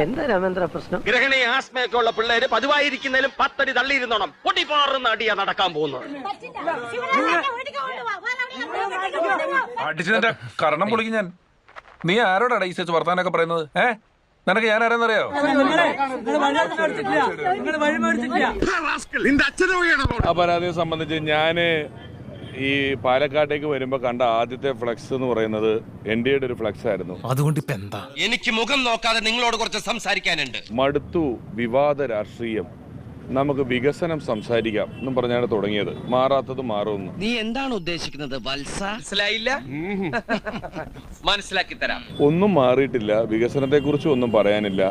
എന്താ രാമേന്ദ്ര പ്രശ്നം? ഗ്രഹണി ആസ്മയൊക്കെ ഉള്ള പിള്ളേര് പതിവായിരിക്കുന്നതിലും 10 അടി തള്ളിയിരുന്നോണം. പൊട്ടിപ്പാറുന്ന അടിയാ നടക്കാൻ പോകുന്നത്. അടിച്ചതിന്റെ കരണം പൊളിക്കും ഞാൻ. നീ ആരോടാണ് ഈ സെച്ച് വർത്താനൊക്കെ പറയുന്നത്? നിനക്ക് ഞാൻ ആരെന്നറിയോ? ആ പരാതിയെ സംബന്ധിച്ച് ഞാന് ഈ പാലക്കാട്ടേക്ക് വരുമ്പോ കണ്ട ആദ്യത്തെ ഫ്ലക്സ് എന്ന് പറയുന്നത് NDAയുടെ ഒരു ഫ്ലക്സ് ആയിരുന്നു. അതുകൊണ്ട് ഇപ്പൊ എന്താ? എനിക്ക് മുഖം നോക്കാതെ നിങ്ങളോട് കുറച്ച് സംസാരിക്കാനുണ്ട്. മടുത്തു വിവാദ രാഷ്ട്രീയം, നമുക്ക് വികസനം സംസാരിക്കാം എന്നും പറഞ്ഞാണ് തുടങ്ങിയത്. മാറാത്തത് മാറുമെന്ന്. നീ എന്താണ് ഉദ്ദേശിക്കുന്നത് വത്സ? മനസ്സിലായില്ല? മനസ്സിലാക്കി തരാം. ഒന്നും മാറിയിട്ടില്ല. വികസനത്തെ കുറിച്ച് ഒന്നും പറയാനില്ല.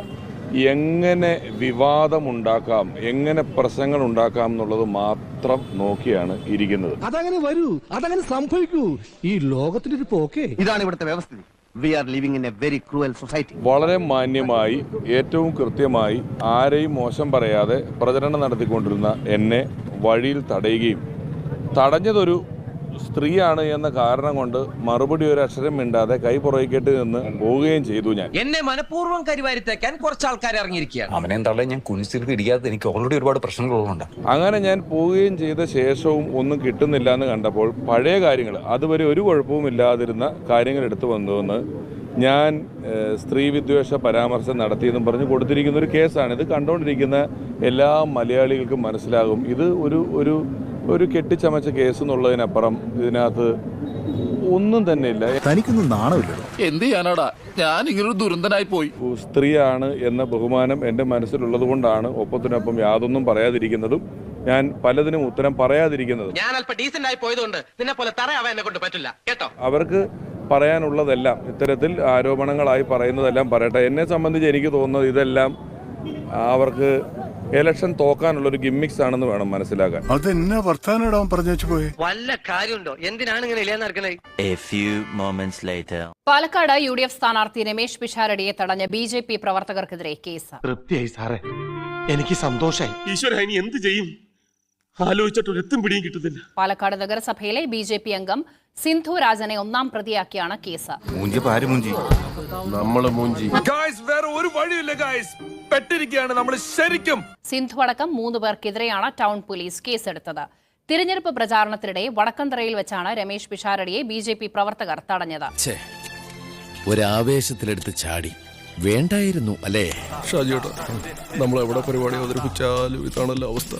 എങ്ങനെ വിവാദമുണ്ടാക്കാം, എങ്ങനെ പ്രശ്നങ്ങൾ ഉണ്ടാക്കാം എന്നുള്ളത് മാത്രം നോക്കിയാണ് ഇരിക്കുന്നത്. അതങ്ങനെ വരൂ, അതങ്ങനെ സംഭവിക്കൂ. ഈ ലോകത്തിന്റെ ഒരു പോക്കേ ഇതാണ് ഇവിടുത്തെ വ്യവസ്ഥിതി. We are living in a very cruel society. വളരെ മാന്യമായി ഏറ്റവും കൃത്യമായി ആരെയും മോശം പറയാതെ പ്രചരണം നടത്തിക്കൊണ്ടിരുന്ന എന്നെ വഴിയിൽ തടയുകയും, തടഞ്ഞതൊരു സ്ത്രീയാണ് എന്ന കാരണം കൊണ്ട് മറുപടി ഒരു അക്ഷരം മിണ്ടാതെ കൈ പുറകിട്ട് നിന്ന് പോവുകയും ചെയ്തു. ഞാൻ എന്നെ മനഃപൂർവ്വം കരിവാരിത്തേക്കാൻ കുറച്ച് ആൾക്കാർ ഇറങ്ങിയിരിക്കുകയാണ്. അവനെ തള്ളാൻ ഞാൻ കുനിച്ചിരുത്തി ഇടിക്കാതെ എനിക്ക് ഓൾറെഡി ഒരുപാട് പ്രശ്നങ്ങളുണ്ട്. അങ്ങനെ ഞാൻ പോവുകയും ചെയ്ത ശേഷവും ഒന്നും കിട്ടുന്നില്ല എന്ന് കണ്ടപ്പോൾ പഴയ കാര്യങ്ങൾ, അതുവരെ ഒരു കുഴപ്പവും ഇല്ലാതിരുന്ന കാര്യങ്ങൾ എടുത്തു വന്നുവെന്ന് ഞാൻ സ്ത്രീ വിദ്വേഷ പരാമർശം നടത്തിയെന്നും പറഞ്ഞ് കൊടുത്തിരിക്കുന്ന ഒരു കേസാണ്. ഇത് കണ്ടുകൊണ്ടിരിക്കുന്ന എല്ലാ മലയാളികൾക്കും മനസ്സിലാകും ഇത് ഒരു കെട്ടിച്ചമച്ച കേസ് എന്നുള്ളതിനപ്പുറം ഇതിനകത്ത് ഒന്നും തന്നെ ഇല്ല. തനിക്കൊന്നും നാണമില്ല. എന്ത് ചെയ്യാനാടാ, ഞാൻ ഇങ്ങനൊരു ദുരന്തനായി പോയി. സ്ത്രീയാണ് എന്ന ബഹുമാനം എൻ്റെ മനസ്സിലുള്ളത് കൊണ്ടാണ് ഒപ്പത്തിനൊപ്പം യാതൊന്നും പറയാതിരിക്കുന്നതും ഞാൻ പലതിനും ഉത്തരം പറയാതിരിക്കുന്നതും. ഞാൻ അല്പം ഡീസന്റ് ആയി പോയതുകൊണ്ട് നിന്നെ പോലെ തറയാവാൻ എന്നെ കൊണ്ട് പറ്റില്ല കേട്ടോ. അവർക്ക് പറയാനുള്ളതെല്ലാം ഇത്തരത്തിൽ ആരോപണങ്ങളായി പറയുന്നതെല്ലാം പറയട്ടെ. എന്നെ സംബന്ധിച്ച് എനിക്ക് തോന്നുന്നത് ഇതെല്ലാം അവർക്ക് ഇലക്ഷൻ തോക്കാനുള്ളൊരു ഗിമ്മിക്സ് ആണെന്ന് വേണം മനസ്സിലാക്കാൻ. അതെന്നാ വർത്താനം പറഞ്ഞു വെച്ചു പോയി. വല്ല കാര്യമുണ്ടോ? എന്തിനാണ് ഇങ്ങനെ ഇല്ലാന്നറിക്കണേ? പാലക്കാട് UDF സ്ഥാനാർത്ഥി രമേശ് പിഷാരടിയെ തടഞ്ഞ BJP പ്രവർത്തകർക്കെതിരെ കേസ്. തൃപ്തിയായി സാറേ, എനിക്ക് സന്തോഷായി. ഈശ്വര, ഇനി എന്ത് ചെയ്യും? ആലോചിച്ചിട്ട് ഒരെത്തും പിടിയും കിട്ടുന്നില്ല. പാലക്കാട് നഗരസഭയിലെ BJP അംഗം സിന്ധു രാജനെ ഒന്നാം പ്രതിയാക്കിയാണ് കേസ്. വേറെ ഒരു വഴിയില്ല ഗൈസ്, പെട്ടിരിക്കുകയാണ് നമ്മൾ ശരിക്കും. സിന്ധു അടക്കം 3 പേർക്കെതിരെയാണ് ടൗൺ പോലീസ് കേസെടുത്തത്. തിരഞ്ഞെടുപ്പ് പ്രചാരണത്തിനിടെ വടക്കന്തറയിൽ വെച്ചാണ് രമേശ് പിഷാരടിയെ BJP പ്രവർത്തകർ തടഞ്ഞത്. ഒരാവേശത്തിലെടുത്ത് ചാടി വേണ്ടായിരുന്നു അല്ലേ? ഷാജിയേട്ടാ, നമ്മൾ എവിടെ പരിപാടി അവതരിപ്പിച്ചാലും ഇതാണല്ലോ അവസ്ഥ.